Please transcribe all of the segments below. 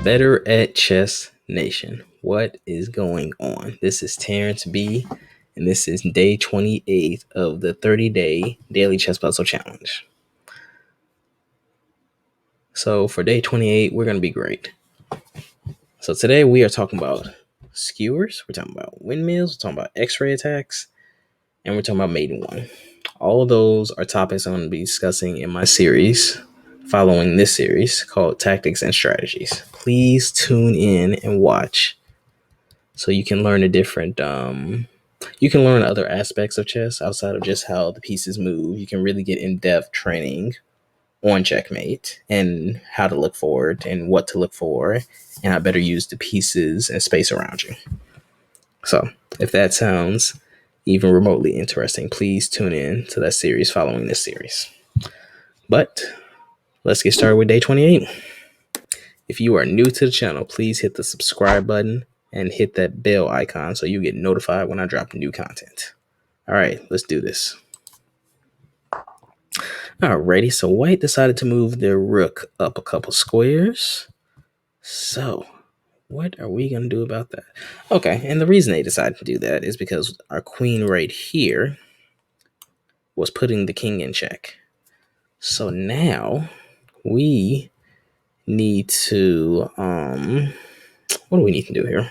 Better at Chess Nation. What is going on? This is Terrence B, and this is day 28 of the 30-day daily chess puzzle challenge. So for day 28, we're going to be great. So today we are talking about skewers, we're talking about windmills, we're talking about x-ray attacks, and we're talking about mating one. All of those are topics I'm going to be discussing in my series following this series called Tactics and Strategies. Please tune in and watch so you can learn you can learn other aspects of chess outside of just how the pieces move. You can really get in-depth training on checkmate and how to look for it and what to look for and how better use the pieces and space around you. So if that sounds even remotely interesting, please tune in to that series following this series. But let's get started with day 28. If you are new to the channel, please hit the subscribe button and hit that bell icon so you get notified when I drop new content. All right, let's do this. Alrighty, so white decided to move their rook up a couple squares. So what are we going to do about that? Okay, and the reason they decided to do that is because our queen right here was putting the king in check. So now we need to, what do we need to do here?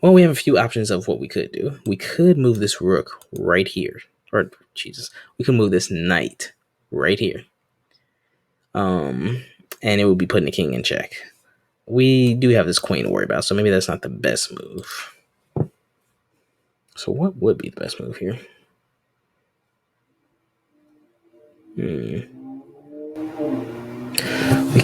Well, we have a few options of what we could do. We could move this rook right here. Or, Jesus, we could move this knight right here. And it would be putting the king in check. We do have this queen to worry about, so maybe that's not the best move. So what would be the best move here? We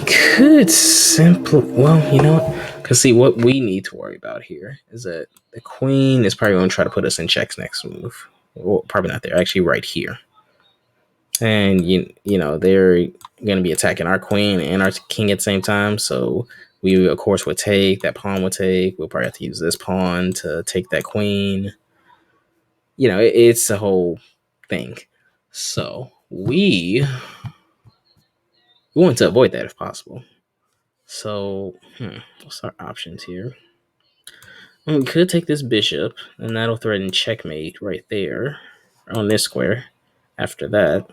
could simply, well, you know what? Because see, what we need to worry about here is that the queen is probably going to try to put us in checks next move. Well, probably not there, actually right here. And, you know, they're going to be attacking our queen and our king at the same time. So we, of course, would take, that pawn would take. We'll probably have to use this pawn to take that queen. You know, it's a whole thing. So we want to avoid that if possible. So, what's our options here? Well, we could take this bishop, and that'll threaten checkmate right there on this square. After that,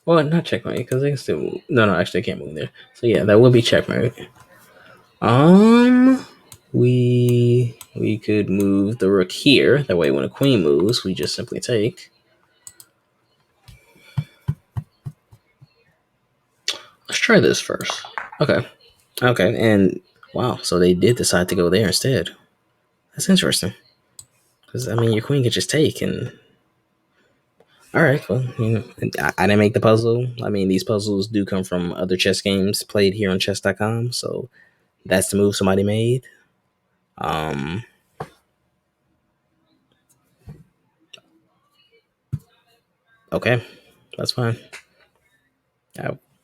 well, not checkmate because they can still move. No, actually, they can't move there. So yeah, that will be checkmate. We could move the rook here. That way, when a queen moves, we just simply take. Let's try this first. Okay, and wow, so they did decide to go there instead. That's interesting. Because I mean, your queen could just take and. All right, well, you know, I didn't make the puzzle. I mean, these puzzles do come from other chess games played here on chess.com, so that's the move somebody made. Okay, that's fine.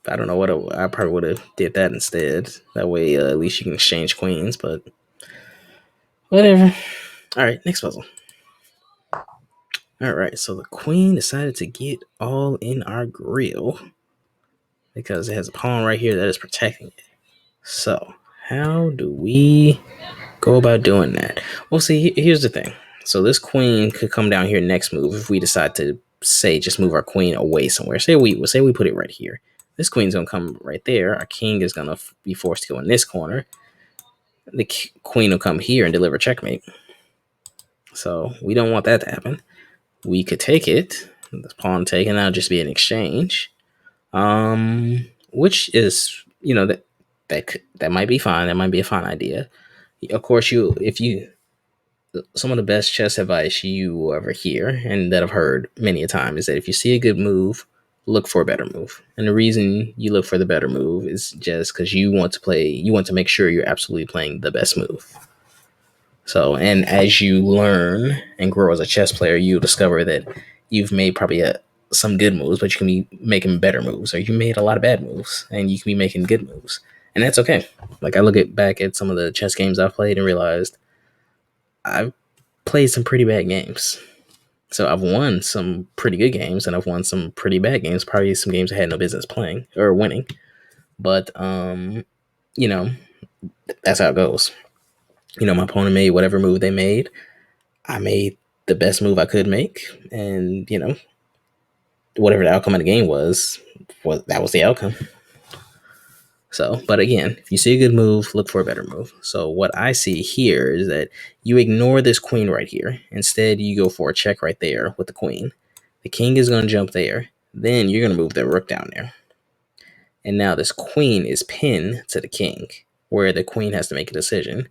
I don't know what I probably would have did that instead. That way, at least you can exchange queens, but whatever. All right, next puzzle. All right, so the queen decided to get all in our grill because it has a pawn right here that is protecting it. So how do we go about doing that? Well, see, here's the thing. So this queen could come down here next move if we decide to say just move our queen away somewhere. Say we put it right here. This queen's gonna come right there. Our king is gonna be forced to go in this corner. The queen will come here and deliver checkmate. So we don't want that to happen. We could take it. The pawn take, and that'll just be an exchange. Which is, you know, that might be fine. That might be a fine idea. Of course, some of the best chess advice you will ever hear, and that I've heard many a time, is that if you see a good move, look for a better move. And the reason you look for the better move is just because you want to make sure you're absolutely playing the best move. So, and as you learn and grow as a chess player, you'll discover that you've made probably some good moves, but you can be making better moves, or you made a lot of bad moves, and you can be making good moves. And that's okay. Like, I look back at some of the chess games I've played and realized I've played some pretty bad games. So I've won some pretty good games, and I've won some pretty bad games, probably some games I had no business playing or winning. But you know, that's how it goes. My opponent made whatever move they made. I made the best move I could make, and whatever the outcome of the game was that was the outcome. So, but again, if you see a good move, look for a better move. So what I see here is that you ignore this queen right here. Instead, you go for a check right there with the queen. The king is going to jump there. Then you're going to move the rook down there. And now this queen is pinned to the king, where the queen has to make a decision.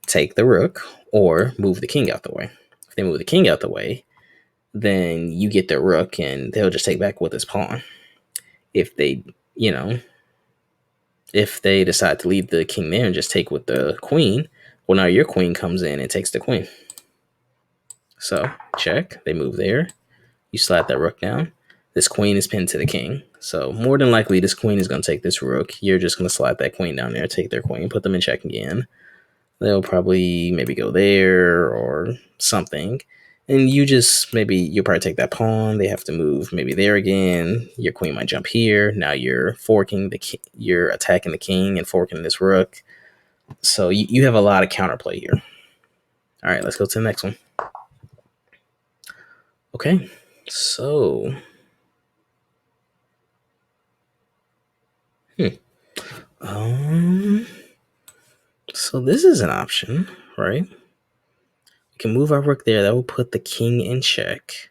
Take the rook or move the king out the way. If they move the king out the way, then you get the rook and they'll just take back with his pawn. If they, if they decide to leave the king there and just take with the queen, well, now your queen comes in and takes the queen. So check, they move there. You slide that rook down. This queen is pinned to the king. So more than likely, this queen is going to take this rook. You're just going to slide that queen down there, take their queen, put them in check again. They'll probably maybe go there or something. And you'll probably take that pawn. They have to move maybe there again. Your queen might jump here. Now you're forking you're attacking the king and forking this rook. So you have a lot of counterplay here. All right, let's go to the next one. Okay, so so this is an option, right? We can move our rook there. That will put the king in check.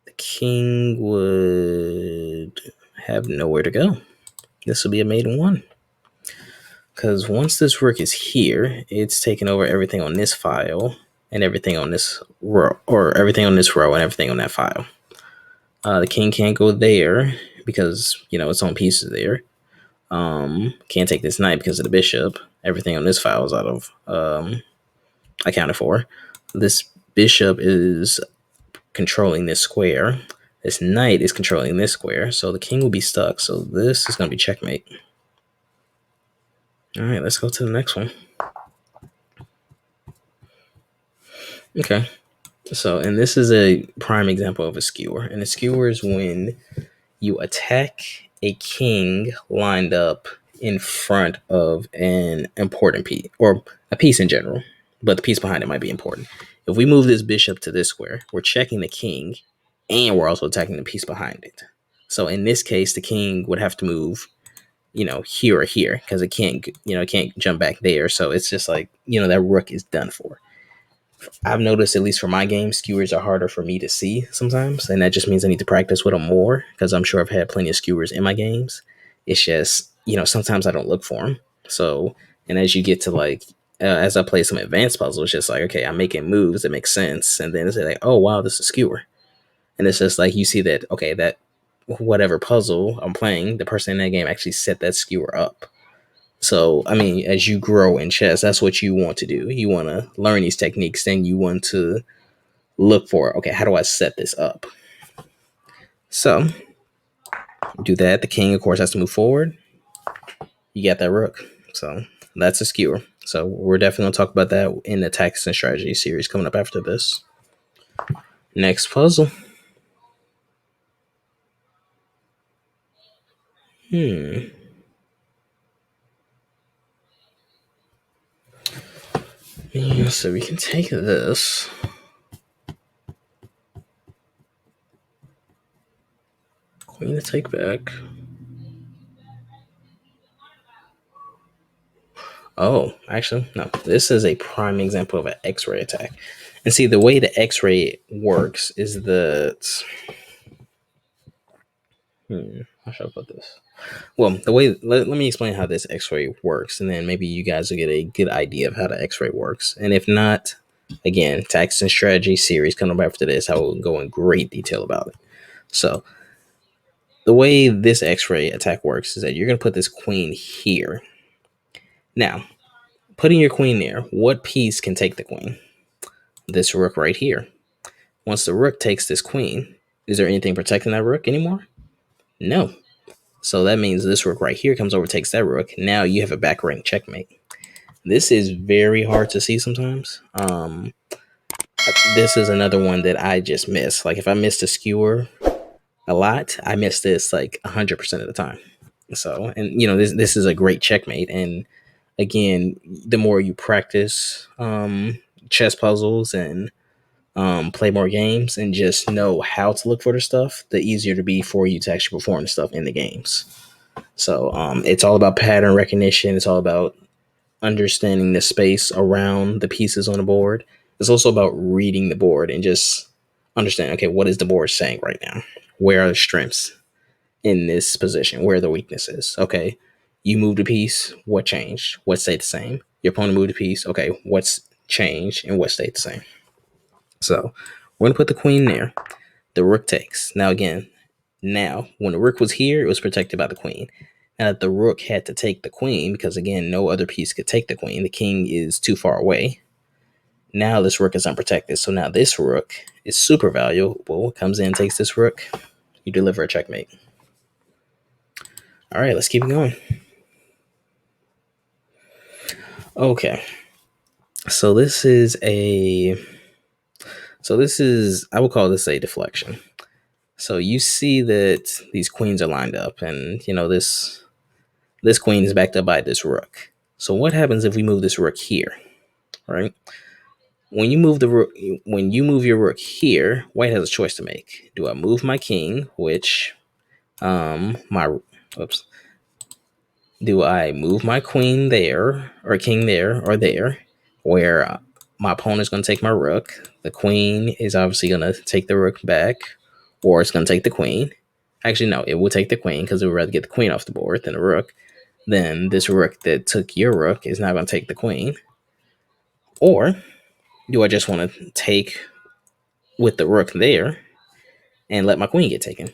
The king would have nowhere to go. This will be a mate in one. Because once this rook is here, it's taking over everything on this file and everything on this row, or everything on this row and everything on that file. The king can't go there because, its own pieces there. Can't take this knight because of the bishop. Everything on this file is out of accounted for. This bishop is controlling this square. This knight is controlling this square. So the king will be stuck. So this is going to be checkmate. All right, let's go to the next one. Okay. So, and this is a prime example of a skewer. And a skewer is when you attack a king lined up in front of an important piece, or a piece in general, but the piece behind it might be important. If we move this bishop to this square, we're checking the king and we're also attacking the piece behind it. So in this case, the king would have to move, here or here, because it can't jump back there. So it's just like, that rook is done for. I've noticed, at least for my game, skewers are harder for me to see sometimes, and that just means I need to practice with them more, because I'm sure I've had plenty of skewers in my games. It's just, sometimes I don't look for them. So, and as you get to as I play some advanced puzzles, it's just like, okay, I'm making moves that make sense, and then it's like, oh wow, this is a skewer, and it's just like you see that, okay, that whatever puzzle I'm playing, the person in that game actually set that skewer up. So, I mean, as you grow in chess, that's what you want to do. You want to learn these techniques, then you want to look for, okay, how do I set this up? So, do that. The king, of course, has to move forward. You got that rook. So, that's a skewer. So, we're definitely going to talk about that in the tactics and strategy series coming up after this. Next puzzle. Yeah, so we can take this. Queen to take back. Oh, actually, no. This is a prime example of an X-ray attack. And see, the way the X-ray works is that... how should I put this? Well, the way... Let me explain how this X-ray works, and then maybe you guys will get a good idea of how the X-ray works. And if not, again, tactics and strategy series coming up after this, I will go in great detail about it. So, the way this X-ray attack works is that you're going to put this queen here. Now, putting your queen there, what piece can take the queen? This rook right here. Once the rook takes this queen, is there anything protecting that rook anymore? No. So that means this rook right here comes over, takes that rook. Now you have a back rank checkmate. This is very hard to see sometimes. This is another one that I just miss. Like if I missed a skewer a lot, I miss this like 100% of the time. So, and this is a great checkmate. And again, the more you practice chess puzzles and play more games and just know how to look for the stuff, the easier to be for you to actually perform the stuff in the games. So it's all about pattern recognition. It's all about understanding the space around the pieces on the board. It's also about reading the board and just understanding, okay, what is the board saying right now? Where are the strengths in this position? Where are the weaknesses? Okay, you moved a piece. What changed? What stayed the same? Your opponent moved a piece. Okay, what's changed and what stayed the same? So we're going to put the queen there. The rook takes. Now, again, when the rook was here, it was protected by the queen. Now that the rook had to take the queen, because again, no other piece could take the queen, the king is too far away. Now this rook is unprotected. So now this rook is super valuable. Comes in, takes this rook. You deliver a checkmate. All right, let's keep it going. Okay. So this is I would call this a deflection. So you see that these queens are lined up, and this queen is backed up by this rook. So what happens if we move this rook here, right? When you move your rook here, white has a choice to make. Do I move my king, which do I move my queen there, or king there, or there, where my opponent's going to take my rook? The queen is obviously going to take the rook back, or it's going to take the queen. Actually, no, it will take the queen because it would rather get the queen off the board than the rook. Then this rook that took your rook is not going to take the queen. Or do I just want to take with the rook there and let my queen get taken?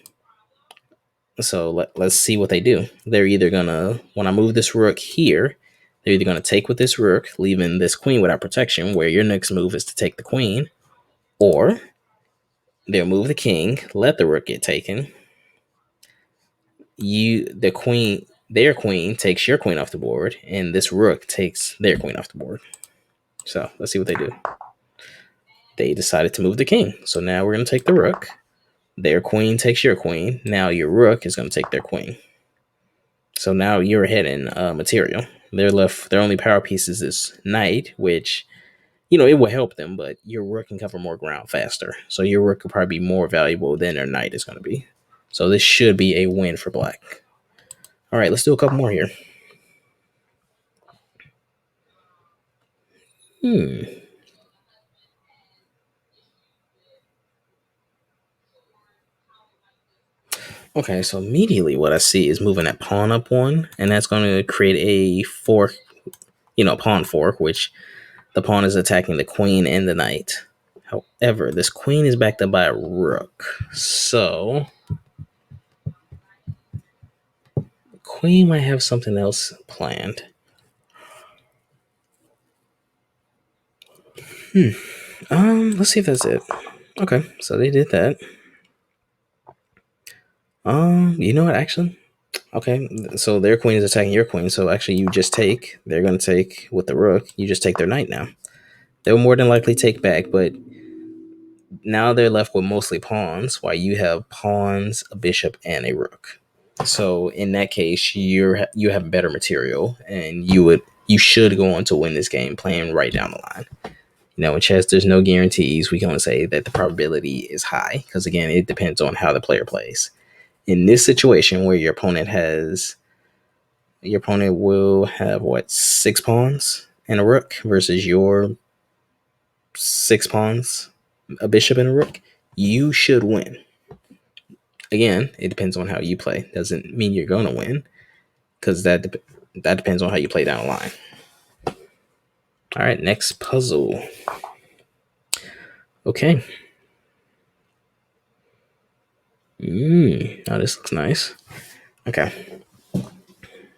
So let's see what they do. They're either gonna, when I move this rook here, they're either gonna take with this rook, leaving this queen without protection, where your next move is to take the queen, or they'll move the king, let the rook get taken. Their queen takes your queen off the board, and this rook takes their queen off the board. So let's see what they do. They decided to move the king. So now we're gonna take the rook. Their queen takes your queen. Now your rook is gonna take their queen. So now you're ahead in material. Their only power piece is this knight, which, it will help them, but your rook can cover more ground faster. So your rook could probably be more valuable than their knight is going to be. So this should be a win for black. All right, let's do a couple more here. Okay, so immediately what I see is moving that pawn up one, and that's going to create a fork, pawn fork, which the pawn is attacking the queen and the knight. However, this queen is backed up by a rook. So the queen might have something else planned. Let's see if that's it. Okay, so they did that. You know what, actually? Okay, so their queen is attacking your queen, so actually you just take. They're going to take with the rook. You just take their knight now. They'll more than likely take back, but now they're left with mostly pawns, while you have pawns, a bishop, and a rook. So in that case, you have better material, and you should go on to win this game playing right down the line. In chess, there's no guarantees. We can only say that the probability is high because, again, it depends on how the player plays. In this situation where your opponent will have 6 pawns and a rook versus your 6 pawns, a bishop and a rook, you should win. Again, it depends on how you play. Doesn't mean you're going to win because that depends on how you play down the line. All right, next puzzle. Okay. Oh, this looks nice. Okay.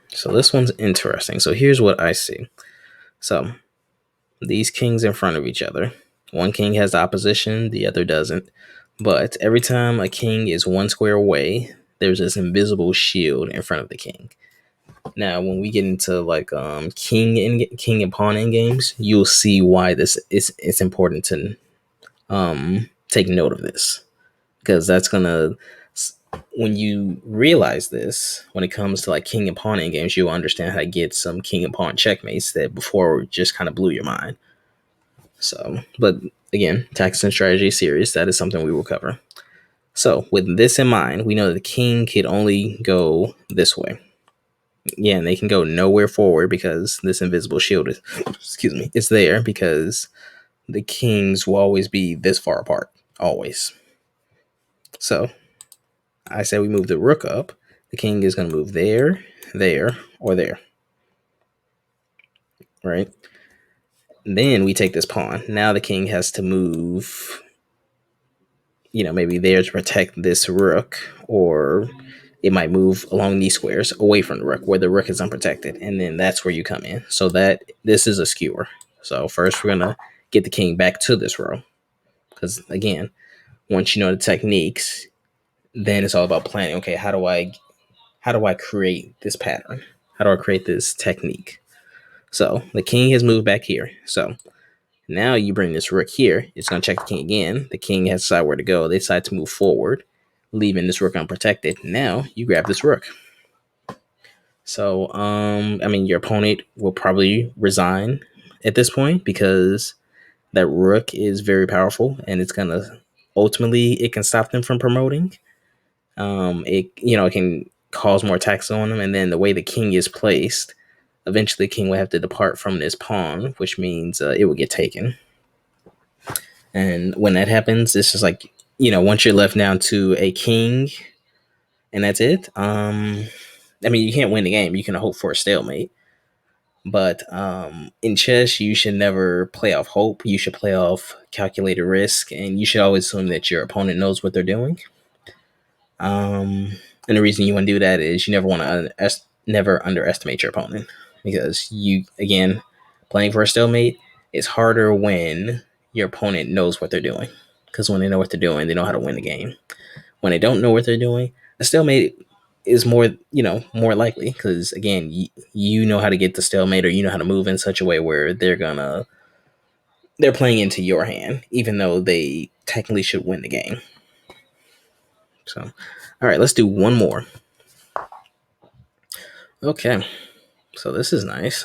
So this one's interesting. So here's what I see. So these kings in front of each other. One king has the opposition, the other doesn't. But every time a king is one square away, there's this invisible shield in front of the king. Now, when we get into king and pawn in games, you'll see why it's important to take note of this, because that's gonna when you realize this, when it comes to like king and pawn in games, you'll understand how to get some king and pawn checkmates that before just kind of blew your mind. So, but again, tactics and strategy series, that is something we will cover. So, with this in mind, we know that the king could only go this way. Yeah, and they can go nowhere forward because this invisible shield is, excuse me, it's there because the kings will always be this far apart, always. So, I say we move the rook up. The king is going to move there, there, or there, right? Then we take this pawn. Now the king has to move, maybe there to protect this rook, or it might move along these squares away from the rook where the rook is unprotected. And then that's where you come in. So that this is a skewer. So first we're going to get the king back to this row. Because again, once you know the techniques, then it's all about planning. Okay, how do I create this pattern? How do I create this technique? So the king has moved back here. So now you bring this rook here. It's going to check the king again. The king has to decide where to go. They decide to move forward, leaving this rook unprotected. Now you grab this rook. So, your opponent will probably resign at this point because that rook is very powerful and it's going to ultimately, it can stop them from promoting. It can cause more attacks on them. And then the way the king is placed, eventually the king will have to depart from this pawn, which means it will get taken. And when that happens, it's just like, once you're left down to a king and that's it. You can't win the game. You can hope for a stalemate. But in chess, you should never play off hope. You should play off calculated risk. And you should always assume that your opponent knows what they're doing. And the reason you want to do that is you never want to never underestimate your opponent. Because playing for a stalemate is harder when your opponent knows what they're doing. Because when they know what they're doing, they know how to win the game. When they don't know what they're doing, a stalemate is more likely. Because again, you know how to get the stalemate, or you know how to move in such a way where they're playing into your hand, even though they technically should win the game. So, all right, let's do one more. Okay, so this is nice.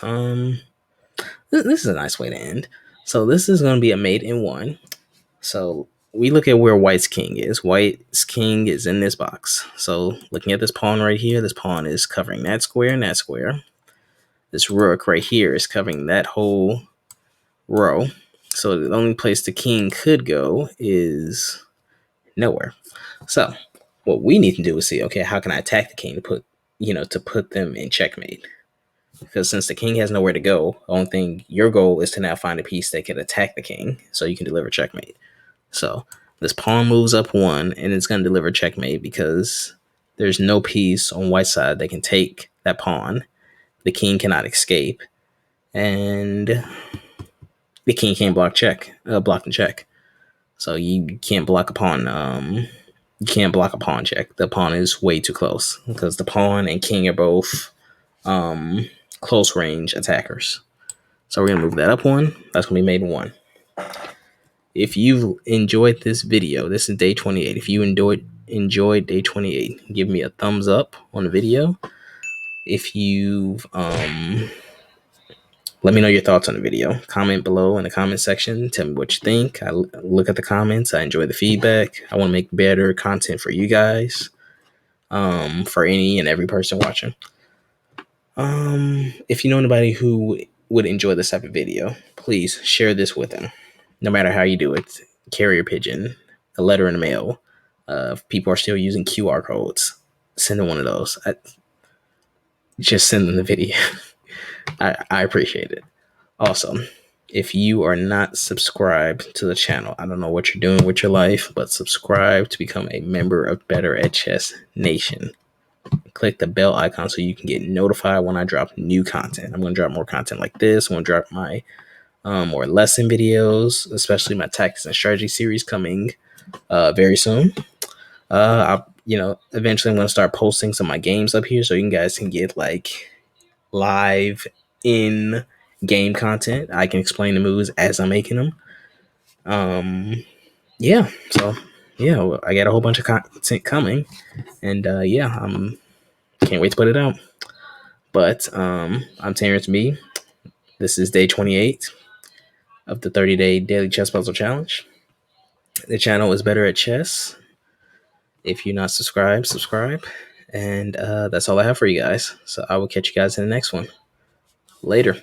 This is a nice way to end. So this is going to be a mate in one. So we look at where White's king is. White's king is in this box. So looking at this pawn right here, this pawn is covering that square and that square. This rook right here is covering that whole row. So the only place the king could go is nowhere. So what we need to do is see, okay, how can I attack the king to put them in checkmate? Because since the king has nowhere to go, the only thing, your goal is to now find a piece that can attack the king so you can deliver checkmate. So this pawn moves up one and it's going to deliver checkmate because there's no piece on white side that can take that pawn. The king cannot escape, and the king can't block the check. So you can't block a pawn. You can't block a pawn check. The pawn is way too close because the pawn and king are both close range attackers. So we're gonna move that up one. That's gonna be made one. If you've enjoyed this video, this is day 28. If you enjoyed day 28, give me a thumbs up on the video. If you've let me know your thoughts on the video. Comment below in the comment section. Tell me what you think. I look at the comments. I enjoy the feedback. I want to make better content for you guys, for any and every person watching. If you know anybody who would enjoy this type of video, please share this with them. No matter how you do it, carrier pigeon, a letter in the mail. If people are still using QR codes, send them one of those. Just send them the video. I appreciate it. Also, if you are not subscribed to the channel, I don't know what you're doing with your life, but subscribe to become a member of Better at Chess Nation. Click the bell icon so you can get notified when I drop new content. I'm going to drop more content like this. I'm going to drop my more lesson videos, especially my tactics and strategy series coming very soon. Eventually I'm going to start posting some of my games up here so you guys can get like live in game content. I can explain the moves as I'm making them. So yeah, well, I got a whole bunch of content coming, and yeah, can't wait to put it out. But I'm Terrence B. This is day 28 of the 30-day daily chess puzzle challenge. The channel is better at chess. If you're not subscribed, subscribe. And that's all I have for you guys. So I will catch you guys in the next one. Later.